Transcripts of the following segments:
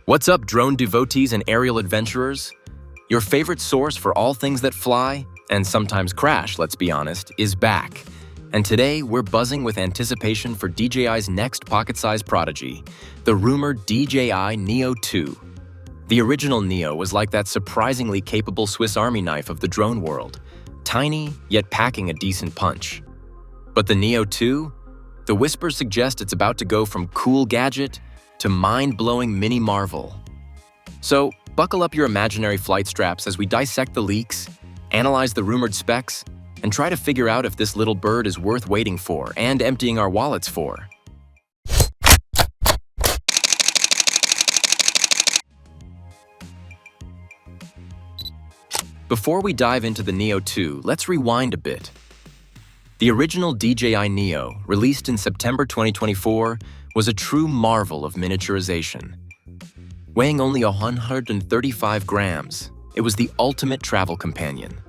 What's up, drone devotees and aerial adventurers? Your favorite source for all things that fly, and sometimes crash, let's be honest, is back. And today, we're buzzing with anticipation for DJI's next pocket-sized prodigy, the rumored DJI Neo 2. The original Neo was like that surprisingly capable Swiss Army knife of the drone world, tiny, yet packing a decent punch. But the Neo 2? The whispers suggest it's about to go from cool gadget to mind-blowing mini marvel. So, buckle up your imaginary flight straps as we dissect the leaks, analyze the rumored specs, and try to figure out if this little bird is worth waiting for and emptying our wallets for. Before we dive into the Neo 2, let's rewind a bit. The original DJI Neo, released in September 2024, was a true marvel of miniaturization. Weighing only 135 grams, it was the ultimate travel companion.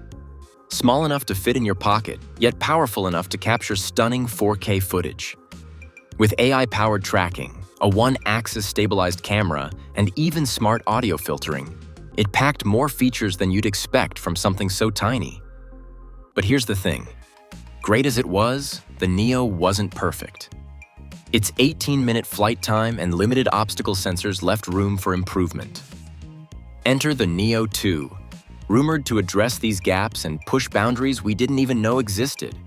Small enough to fit in your pocket, yet powerful enough to capture stunning 4K footage. With AI-powered tracking, a one-axis stabilized camera, and even smart audio filtering, it packed more features than you'd expect from something so tiny. But here's the thing. Great as it was, the Neo wasn't perfect. Its 18-minute flight time and limited obstacle sensors left room for improvement. Enter the Neo 2, rumored to address these gaps and push boundaries we didn't even know existed.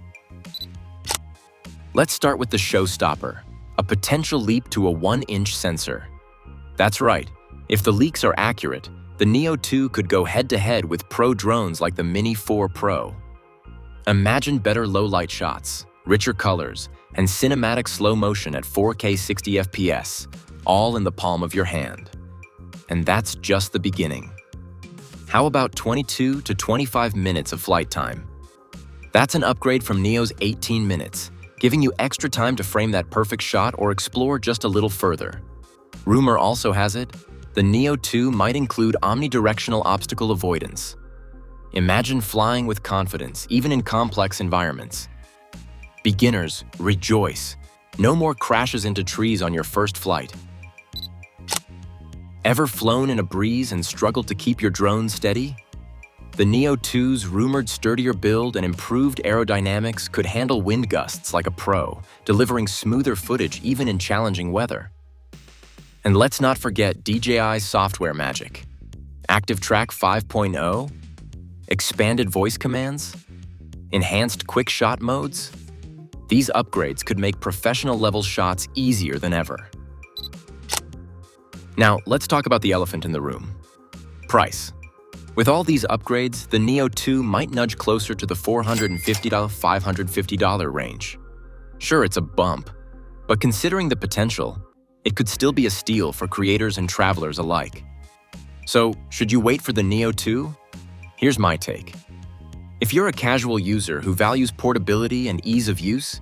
Let's start with the showstopper, a potential leap to a 1-inch sensor. That's right, if the leaks are accurate, the Neo 2 could go head-to-head with pro drones like the Mini 4 Pro. Imagine better low-light shots, richer colors, and cinematic slow motion at 4K 60 FPS, all in the palm of your hand. And that's just the beginning. How about 22 to 25 minutes of flight time? That's an upgrade from Neo's 18 minutes, giving you extra time to frame that perfect shot or explore just a little further. Rumor also has it, the Neo 2 might include omnidirectional obstacle avoidance. Imagine flying with confidence, even in complex environments. Beginners, rejoice. No more crashes into trees on your first flight. Ever flown in a breeze and struggled to keep your drone steady? The Neo 2's rumored sturdier build and improved aerodynamics could handle wind gusts like a pro, delivering smoother footage even in challenging weather. And let's not forget DJI's software magic. Active Track 5.0, expanded voice commands, enhanced quick shot modes. These upgrades could make professional-level shots easier than ever. Now, let's talk about the elephant in the room. Price. With all these upgrades, the Neo 2 might nudge closer to the $450 to $550 range. Sure, it's a bump, but considering the potential, it could still be a steal for creators and travelers alike. So, should you wait for the Neo 2? Here's my take. If you're a casual user who values portability and ease of use,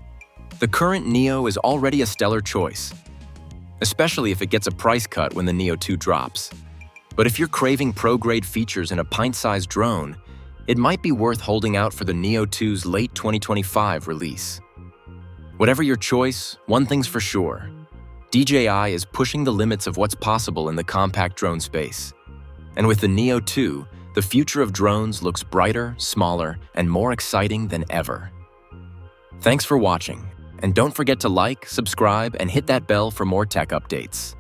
the current Neo is already a stellar choice, especially if it gets a price cut when the Neo 2 drops. But if you're craving pro-grade features in a pint-sized drone, it might be worth holding out for the Neo 2's late 2025 release. Whatever your choice, one thing's for sure. DJI is pushing the limits of what's possible in the compact drone space. And with the Neo 2, the future of drones looks brighter, smaller, and more exciting than ever. Thanks for watching, and don't forget to like, subscribe, and hit that bell for more tech updates.